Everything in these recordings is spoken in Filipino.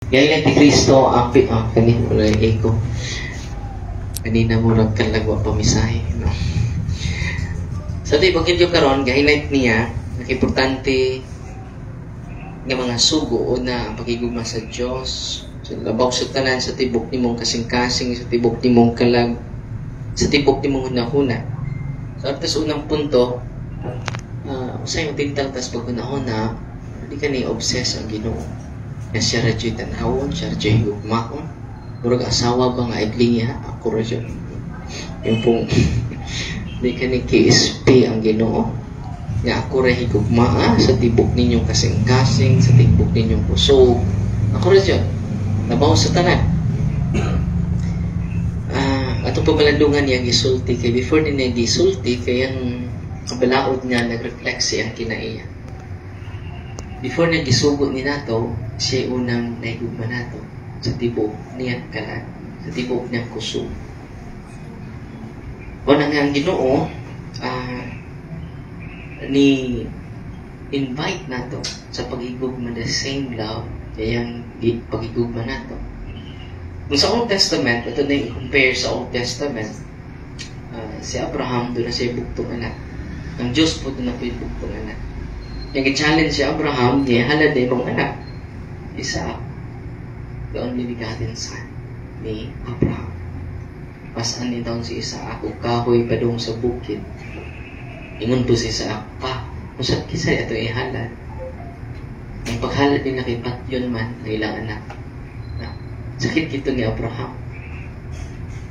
Ngayon ti Kristo ang kanina wala eko. Kanina mo nagkalagwa pamisahe, no? Sa ito, bakit yung karon, ga-highlight niya, importante ng mga sugo o na pagigugma sa Diyos. So, labaw sa tanan, sa tibok ni mong kasing-kasing, sa tibok ni mong kalag, sa tibok ni mong hunahuna. So, at sa unang punto, usay mo tintang tas pag-hunahuna, hindi ka na-obsess ang Ginoo. Na siya radyo'y tanawon, siya radyo'y higugmaon. Murag asawa ba nga idling niya? Ako radyo. Yung pong, hindi ka ni KSP ang Ginoo. Nga ako rin higugmaa sa tibok ninyong kasing-kasing, sa tibok ninyong kusog. Ako radyo. Nabaw sa tanan. Atong pamalandungan niya gisulti kay before niya gisulti kay ang kabalaod niya nag-reflect siya ang kinaiya. Before niya gisugot ni nato, siya unang naigugma nato sa tibok niya kalan, sa tibok niya kusog. O nang ang Ginoo ni invite nato sa pag-igugma the same love kayang pag-igugma nato. Kung sa Old Testament, ito na yung compare sa Old Testament, si Abraham doon na siya buktong anak. Ang Diyos po doon na po yung buktong anak. Yung i-challenge si Abraham, niya halad na ibang anak. Isaac, the only begotten son ni Abraham. Pasan ni taon si Isaac, kung kahoy pa doon sa bukid. Ingon po si Isaac, pa, usap kisa ito ihalad. Ang paghalad ni nakipat yun man, ang ilang anak. Sakit kito ni Abraham.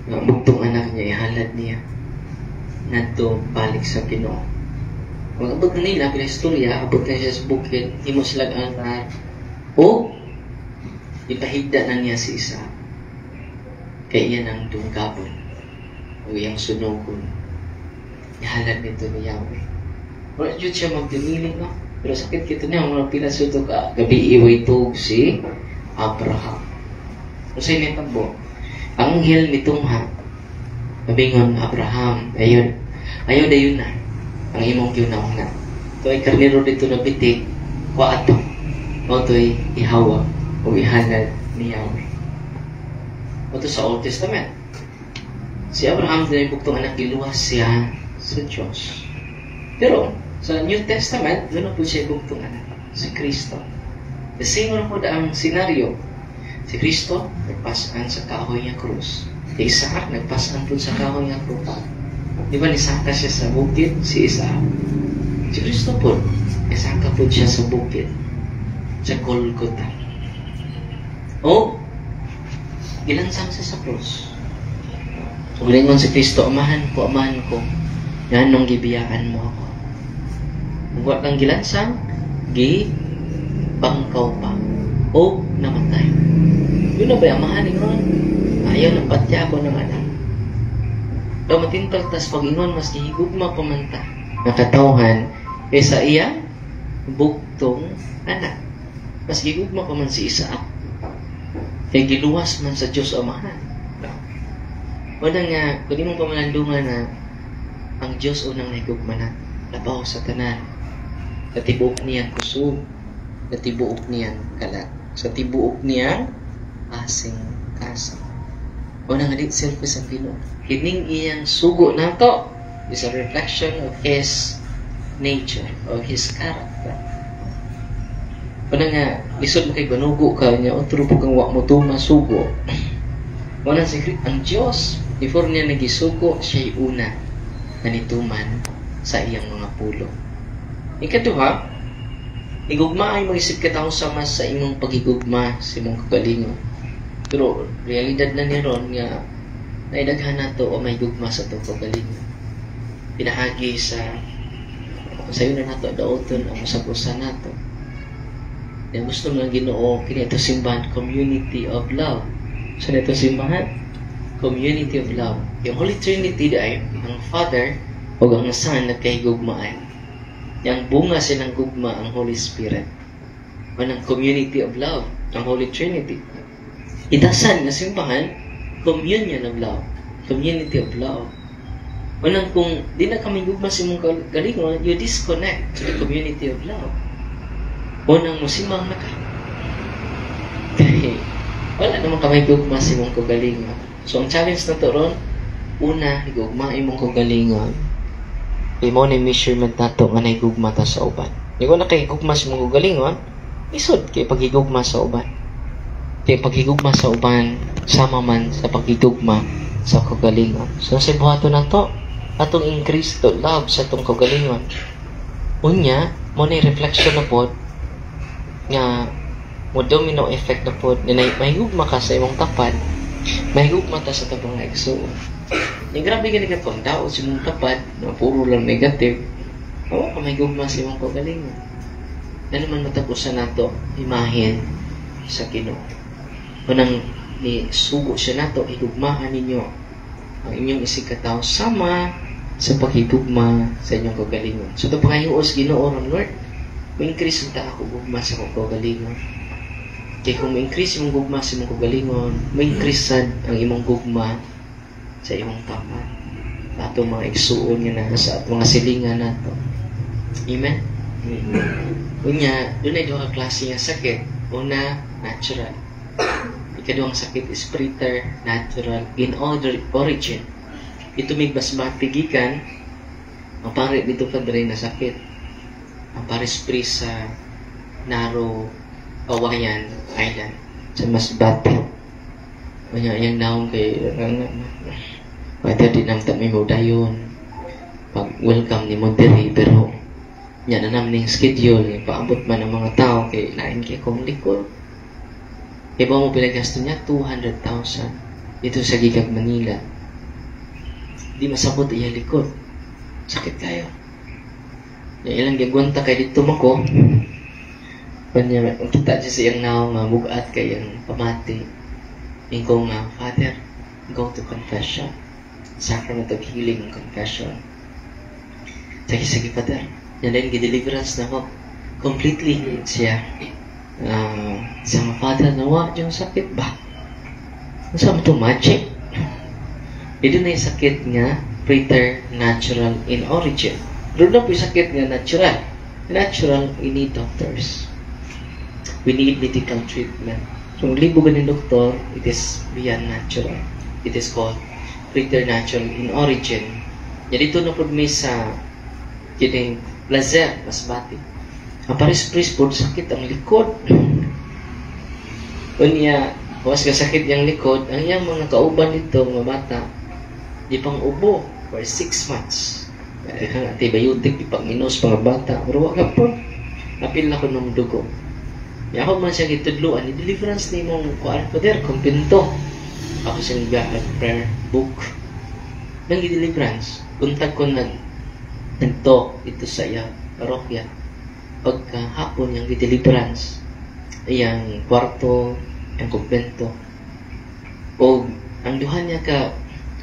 Ang buktong anak niya, ihalad niya. Nadto balik sa Ginoo. Kung abot na nila, pinahistorya, abot na siya sa bukid, himo sila anak. O, ipahigda na niya si Isaac. Kaya iyan ang dunggabon. O iyang sunugon. Ihalad nito ni Yahweh. Wala yun siya magdiniling, no? Pero sakit kito niya, mga pinasuto ka, gabi iway tog si Abraham. Kasi nitabo, ang anghel nitong nabingon Abraham, ayun dayon na, ang imong giunahuna. Ito ay karnero dito na bitik, wa ato, o ito'y ihawag o ihalad ni Yahweh. O ito sa Old Testament. Si Abraham din ay buktong anak, giluwas siya sa Diyos. Pero, sa New Testament, doon po siya buktong anak, si Kristo. The same po ang senaryo. Si Kristo, nagpasan sa kahoy niya krus. Si Isaac, nagpasan po sa kahoy niya krus. Di ba, nisaka siya sa bukid, si Isaac. Si Kristo po, nisaka po siya sa bukid, sa Golgotha. O, ilansang siya sa krus. So, galingon si Kristo, amahan ko. Yan nung gibiyaan mo ako. Huwag kang gilansang, bangkaw pa. O, namatay. Yun na ba yung mahaling ron? Ayaw ng patya ako ng anak. Daw matintal tas pag-ingon mas gihigugma pamanta. Nakatawhan kaysa iya buktong anak. Mas gihigugma pa man si Isaac. Kaya giluwas man sa Diyos Amahan. Wala nga, kung di mong pamalandungan na ang Diyos unang nahigugma na. Labaw sa tanan. Natibuok niyan kusog. Natibuok niyan kalat. Sa tibuok niyan kasing-kasing. O nga di selfish ang Ginoo. Kining iyang sugo na to is a reflection of His nature, of His character. O nga, lisod mo kay banugo ka niya, o turupog ang wak mo masugo. O nga ang Diyos, before niya nagisugo, siya'y una nanituman sa iyang mga pulo. Ikaduha, igugma ay mag-isip ka tao sa mas sa imong pagigugma sa imong kagalingon. Pero realidad na niron nga naidaghan na to o may gugma sa to kagalingon. Pinahagi sa sayo na nato daoton ang usap-usa nato. Yung gusto mo lang Ginoo kini ito simbahan community of love. So ito simbahan community of love. Yung Holy Trinity ay ang Father o ang Son nagkahigugmaan. Yang bunga silang gugma ang Holy Spirit. O ng community of love, ang Holy Trinity. Itasan na simbahan, communion of love. Community of love. O nang kung di na kami gugma sa mong galingon, you disconnect to the community of love. O nang musimang na ka. Kaya wala naman kamay gugma sa imong kagalingon. So ang challenge na to ron, una, higugma imong kagalingon. Imo ni measurement nato nga nahigugma ta sa uban. Di ko na kay higugma sa imong kagalingon, isod kay paghigugma sa uban. Kay paghigugma sa uban, sama man sa paghigugma sa kagalingon. So sa buhaton na to, atong increase to love sa atong kagalingon. Unya, mo ni reflection na pod nga mo domino effect na pod na mahigugma ka sa imong tapat, mahigugma ta sa tabang igsuon. Yung grabe gani ka pang daot sa imong tapat na puro lang negative, oo ka mahigugma sa imong kagalingon. Na naman matapusan nato imahin sa Ginoo. Unang ni sugo siya nato, higugmahan ninyo ang inyong isig katao sama sa paghigugma sa inyong kagalingon. So ito pangahios Ginoo ron, Lord, ma-increase ta ako gugma sa akong kagalingon. Kaya kung ma-increase imong gugma sa imong kagalingon, ma-increase sad ang imong gugma sa imong tapat. Ato mga igsuon nga na sa mga silingan nato. Amen? Unya, doon ay duha ka klase nga sakit. Una, natural. Ikaduhang sakit is preternatural in origin. Ito may basmati gikan, ang pare dito pa rin na sakit. Ang pares-pre sa Naro, Kawayan Island, sa Masbate. Kanya yung naong kay pwede din ang tami mo dayon. Pag welcome ni mo diri, pero yan na namin yung schedule, paabot man ang mga tao kay lain kay kong likod. Iba mo pinagasto niya, 200,000 dito sa Gigag, Manila. Di masabot iya likod. Sakit kayo. Yung ilang gagwanta kay dito mako. Kanya, kita siya siyang naong bugat kay yung pamati. Yung kong, Father, go to confession. Sacrament of healing and confession. Sige, Father. Yan din, gideliverance na ko. Completely healed siya. Sa mga Father, nawa yung sakit ba? Saan mo ito magic? Ito na yung sakit nga preternatural in origin. Doon na po yung sakit nga natural. Natural, we need doctors. We need medical treatment. So, kung libo ng doktor, it is beyond natural. It is called preternatural in origin. Yan dito na po may sa kining Placer, Masbate. Ang paris-paris po, sakit ang likod. Kunya, was ka sakit yung likod, ang iyang mga kauban dito, mga bata, di pang ubo for 6 months. Kaya kang antibiotic, di pang inos, mga bata. Pero wag po, napil na ko ng dugo. Kaya ako man siya gitudluan, i-deliverance ni mong kuhaan po der, kumpinto. Ako siyang prayer book. Nang i-deliverance, kuntag ko nagto ito sa iya, parokya. Pagkahapon yung i-deliverance, yung kwarto, yung kumpinto. O ang duha niya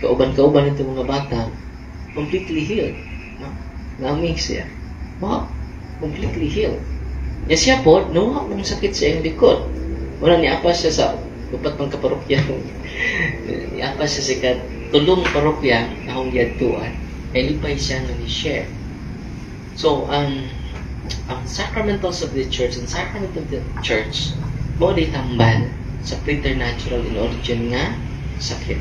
kauban-kauban ito mga bata, completely healed. No? Na-amaze siya. Wow, completely healed. Ya siya po, nawa ng sakit sa iyong likod. Wala niapa siya sa upat pang kaparokya. Niapa siya sa tulong parokya na akong yadtuan. Nalipay siya nga ni-share. So, ang sacramentals of the church and sacrament of the church, mo di tambal sa preternatural in origin nga sakit.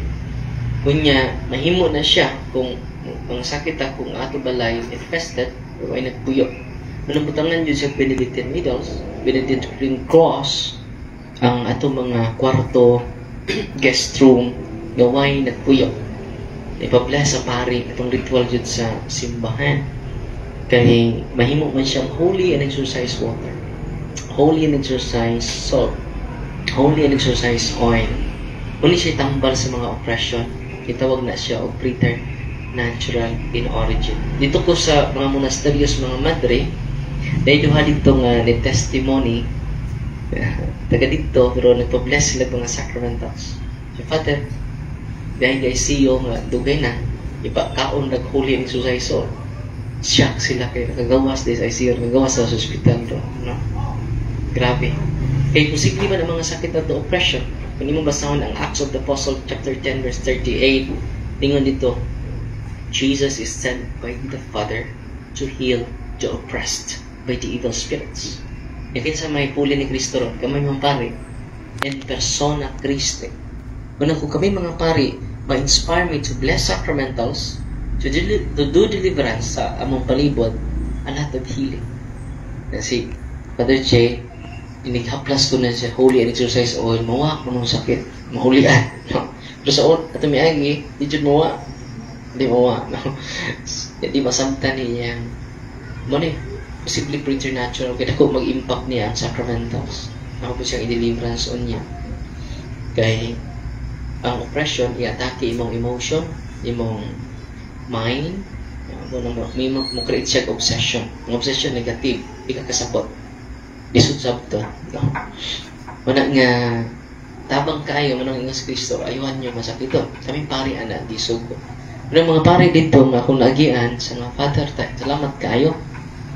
Kunya, mahimo na siya kung ang sakit kung ato balay infested o ay nagpuyo. Nabutangan yun sa Benedictine Needles, Benedictine Cross, ang ato mga kwarto, guest room, gaway nagpuyo. Ipabless sa pari itong ritual yun sa simbahan. Kaya mahimo man siyang holy and exercise water, holy and exercise salt, holy and exercise oil. Uli siya tambal sa mga oppression, itawag na siya o preternatural in origin. Dito ko sa mga monasteryos, mga madre, dahil duha dito nga ni testimony, taga dito, pero nagpa-bless sila mga sacramentals. So, Father, dahil guys siyo nga dugay na, ipakaon nag-holy and exercise salt. Shock sila kayo, nakagawas dahil sa ICU, nakagawas sa hospital do, no? Grabe. Kaya posible man ang mga sakit na to, oppression. Kung hindi mo basahon ang Acts of the Apostle chapter 10 verse 38, tingnan dito, Jesus is sent by the Father to heal the oppressed by the evil spirits. Yakin sa may puli ni Kristo ron, kamay mong pare, in persona Christi. Una kung kami mga pari, ma-inspire me to bless sacramentals, to do deliverance sa among palibot, a lot of healing. Kasi Father J, inighaplas ko na siya holy and exercise oil, mawa ko nung sakit, mahulian. No? Pero sa oil, ato may agi, di dyan mawa. Hindi mawa. No? Hindi masamtan niya. Muna posibly preternatural, kaya ako mag-impact niya ang sacramentals. Ako po siyang i-deliverance on niya. Kaya ang oppression, i-atake imong emotion, imong mind, mo create siya obsession. Ang obsession negative, di ka kasabot. Disud to. No? Wala nga, tabang kayo, manang ingas Kristo, ayuhan nyo masakit ito. Kaming pari, anak, disug ko. Pero mga pari dito, nga kung nagian, sa mga Father tayo, salamat kayo.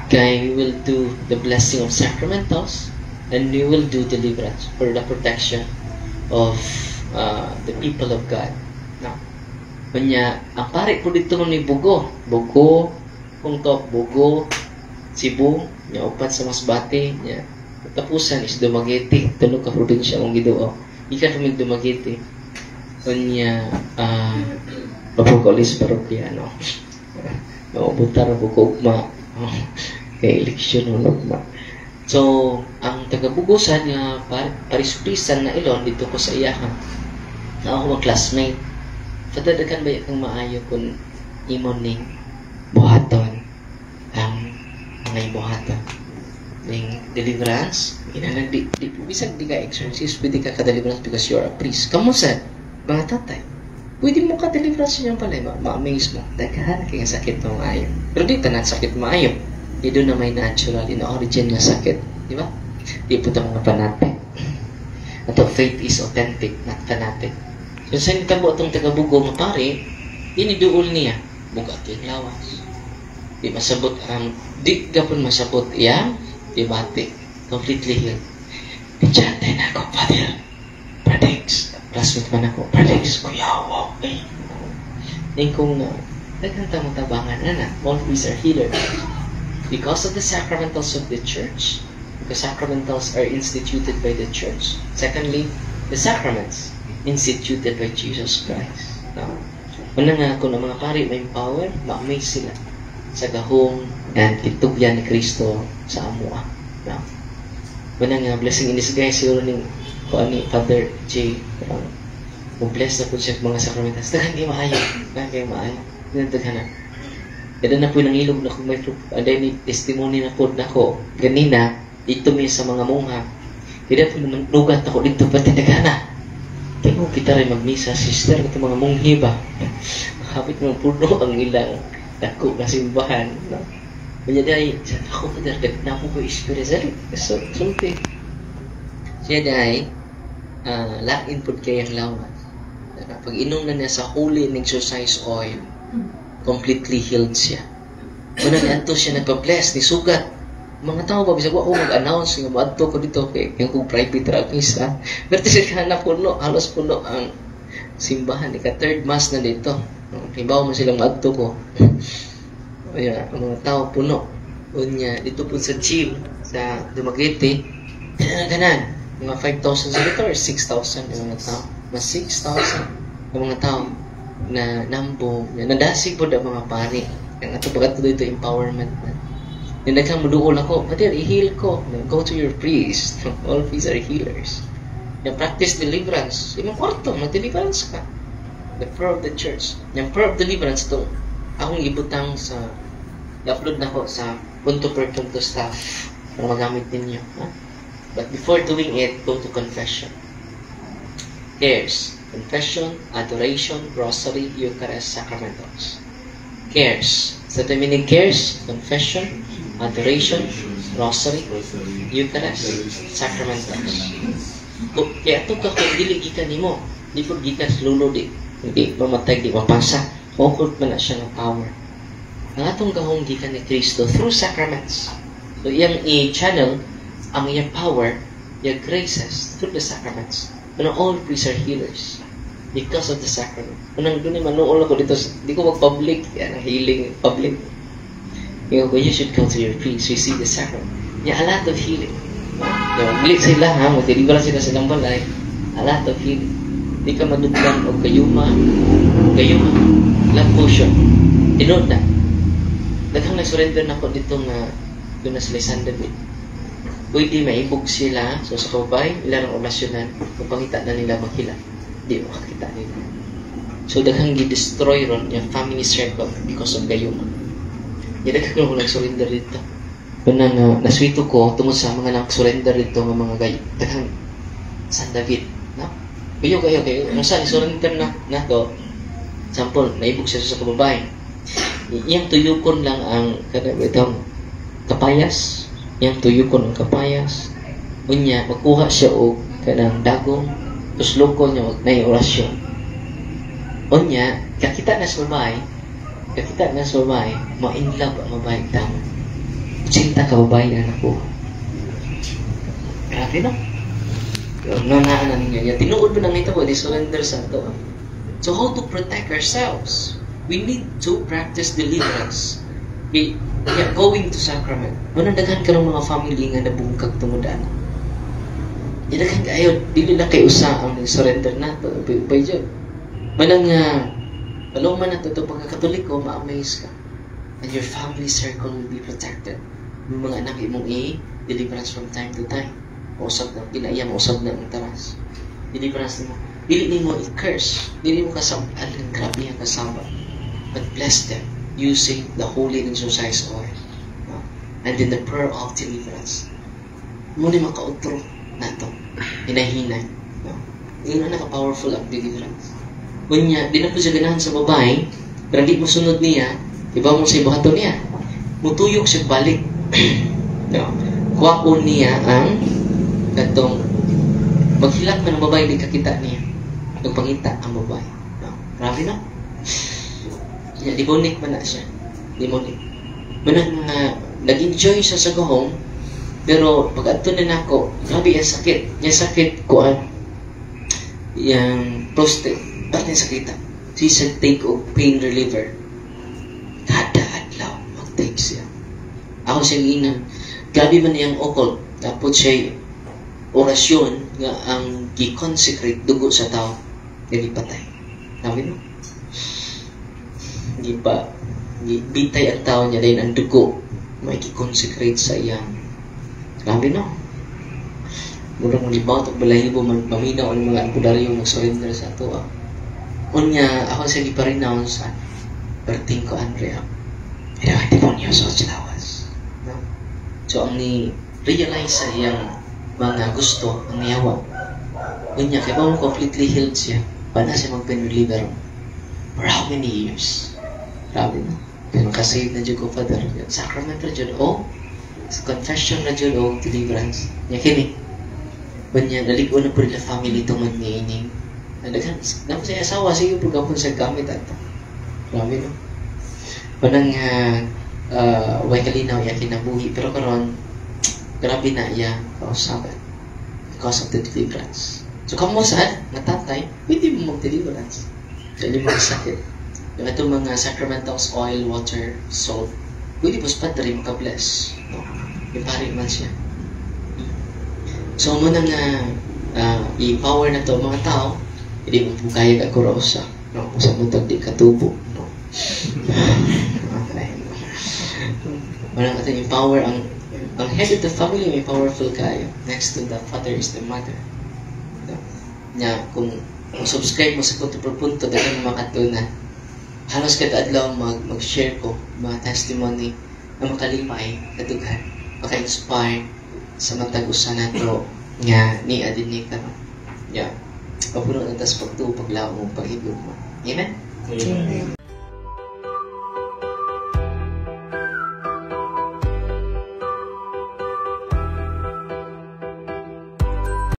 Kaya we will do the blessing of sacramentals, and we will do deliverance for the protection of the people of God. No? Kanya, ang pari po dito ni Bugo, kung to, Bugo, Cebu, niya upat sa Masbate, niya tapusan is Dumaguete, tulog ka probinsya mong Ginoo. Ika kaming Dumaguete. Kanya, Papukolis parokya, no? Naubutar ang bukugma. Kay eleksyon ng lugma. So, ang taga-Bugusan nga parisupisan na ilon dito ko sa iyahan. Na ako mag-classmate. Padadagan ba yung maayo kung imon ning buhaton ang mga buhaton ning deliverance. Bisag di ka exorcist, pwede ka ka-deliverance because you're a priest. Kamu sa mga tatay, pwede mo ka-deliverance niyang pala, ma-amaze mo. Daghan kaya sakit mo maayo. Pero di tanan sakit maayo. Di doon na may natural, in origin na sakit. Di ba? Di po ito mga fanatic. Ato, faith is authentic, not fanatic. So, sa nitabo itong taga-Bugo nga pare, iniduol niya. Bugat yung lawas. Di masabot ang, di gapon masabot iyang, di bati. Completely healed. Diyan na ako, Father. Predicts. Classmate man ako. Predicts. Kuya, wow. Yung kung naghanta mo tabangan na all these are healers. Because of the sacramentals of the church, the sacramentals are instituted by the church. Secondly, the sacraments instituted by Jesus Christ. Now, una nga kung ang mga pari may power, ma-amaze sila sa gahong and kitugyan ni Kristo sa amua. Now, una nga blessing in disguise siguro ni Father J. Bless na po siya mga sacramentals. Dagan kayo maayo. Dagan kayo maayo. Dinadaghan na. Kada na po ng ilog na kung may ni testimony na po na ko ganina, ito may sa mga mungha. Kada po naman nugat ako dito pati nagana. Kaya mo kita rin magmisa, sister, ito mga munghi ba? Kapit mga puno ang ilang dako na simbahan. No? Kanya dahil, ako pa dahil na po ko espiritual. So, something. Siya dahil, lain po kayang lawas. Pag inom na niya sa holy and exercise oil, completely healed siya. Una ni Anto siya nagpa-bless, ni sugat. Mga tao ba, bisag ako mag-announce, nga maadto ko dito, kay yung private ragis, ha? Pero siya na puno, halos puno ang simbahan. Ika-third mass na dito. Ibaw mo silang maadto ko. Kaya, ang mga tao puno. Unya, dito po sa gym, sa Dumaguete, ganan. Mga 5,000 sa dito or 6,000 yung mga tao. Mas 6,000 yung mga tao na nambo, na nadasig po na mga pari. Ang ato pagkato dito, empowerment na. Yung naghang maduol ako, Father, i-heal ko. Go to your priest. All priests are healers. Yung practice deliverance. Yung kwarto, mag-deliverance ka. The prayer of the church. Yung prayer of deliverance, ito, akong ibutang sa, i-upload na ko sa punto per punto staff para magamit ninyo. Ha? But before doing it, go to confession. Cares. Confession, adoration, rosary, Eucharist, sacramentals. Cares. So the meaning cares, confession, adoration, rosary, Eucharist, sacramentals. Kaya ito ka kung dili gikan nimo, di po gikan lulo di mamatay, di mapasa. Okult man na siya ng power. Ang atong gahong gikan ni Kristo through sacraments. So iyang i-channel ang iyang power, iyang graces through the sacraments. And all priests are healers because of the sacrament. Unang doon manuol ako dito, di ko mag-public, yan ang healing public. You should go to your priest, receive the sacrament. Yeah, a lot of healing. Magli sila ha, magdeliver sila silang balay. A lot of healing. Di ka madudlan o gayuma, love potion. Tinood na. Daghang nag-surrender na ko dito nga doon na sila San David. Pwede maibog sila, so sa kababay, ilang orasyonan, kapangita na nila maghila. Di makakita nila. So daghang gi-destroy ron yung family circle because of gayuma. Yung daghang ko nag-surrender dito. Kaya naswito ko tungkol sa mga nag-surrender dito ng mga gayo. Daghang San David. No? Kayo. Nasa surrender na to. Sample, naibog siya sa kababay. Iyang tuyukon lang ang itong kapayas. Iyang tuyukon ang kapayas. Unya, magkuha siya o kanang dagong. Tapos loko niya na yung orasyon. Unya, kakita na sa babae, ma-in love ang babae tama. Cinta ka babae na nakuha. Grabe no? Nanaan na ninyo. Tinuod mo na ito ko, di surrender sa ito. So how to protect ourselves? We need to practice deliverance. Going to sacrament. Manandaghan ka ng mga family nga nabungkag tumudan. Daghan kayo, dili na kay usa ang surrender na to. Pwede. Manang paluman na to pagkakatoliko, ma-amaze ka. And your family circle will be protected. Yung mga anak imong deliverance from time to time. Mausap na, kinaya mausap na ang taras. Deliverance mo. Dili ni mo i-curse. Dili mo kasama. Aling grabe ang kasama. But bless them using the holy and exorcised oil. No? And then the prayer of deliverance. Muna makautro na ito. Hinahinay. No? Yung naka-powerful ang deliverance. Kunya, di na po siya ganahan sa babae, pero di mo sunod niya, iba mo sa ibahato niya. Mutuyok siya balik. No? Kuwaon niya ang katong maghilak man ang babae, di kakita niya. Nagpangita ang babae. No? Grabe no? Demonic man na siya. Demonic. Manang nag-enjoy siya sa gahong, pero pag ato na nako, grabe yung sakit. Yung sakit ko yung prostate. Bakit yung sakita? She said, take of pain reliever. Kada adlaw, mag-take siya. Ako siya giinan. Grabe man yung occult. Tapos siya orasyon nga ang gi-consecrate dugo sa tao. Hindi patay. Sabi mo? Bitay ang tao niya dahil ang dugo may i-consecrate sa iyang. Grabe no? Murang libaw at balahibo maminaw ang mga albularyo mag-surrender sa ito. Unya, ako sa giparinounce sa berting ko Andrea. Ito ay demonyo sa chilawas. No? So, ang ni-realize sa iyang mga gusto, ang niyawa. Unya, kaya ba mo completely healed siya? Paano siya mag-reliever? For how many years? Grabe na. Pero kasave na dyan ko, Father. Sacrament na dyan, confession na dyan, deliverance. Niya kini. Banya, naligo na po nila family itong mag-niining. Nagdagan, naman sa asawa, sige po gapon sa gamit ato. Grabe no? Panang, way kalinaw, iya kinabuhi. Pero karon grabe na iya, kausaban. Because of the deliverance. So, kamo saan? Natatay, pwede mo mag-deliverance. Dali mo sakit. Yung itong mga sacramentals, oil, water, salt, pwede po sa padre maka-bless. No? Yung pari man siya. So, muna nga i-power na to mga tao, hindi mo po kaya kakurosa. No? Kung sa muntag di katubo. No? Okay. Walang ating i-power ang head of the family may powerful kayo. Next to the father is the mother. No? Nya, kung subscribe mo sa punto per punto, dahil makatunan. Halos kada adlaw mag-share ko mga testimony na makalipay, katughan, maka-inspire sa matag-usan nato nga ni adini karon. Yeah. Papuno na tas pagtuo paglao mo paghigugma. Amen. Amen.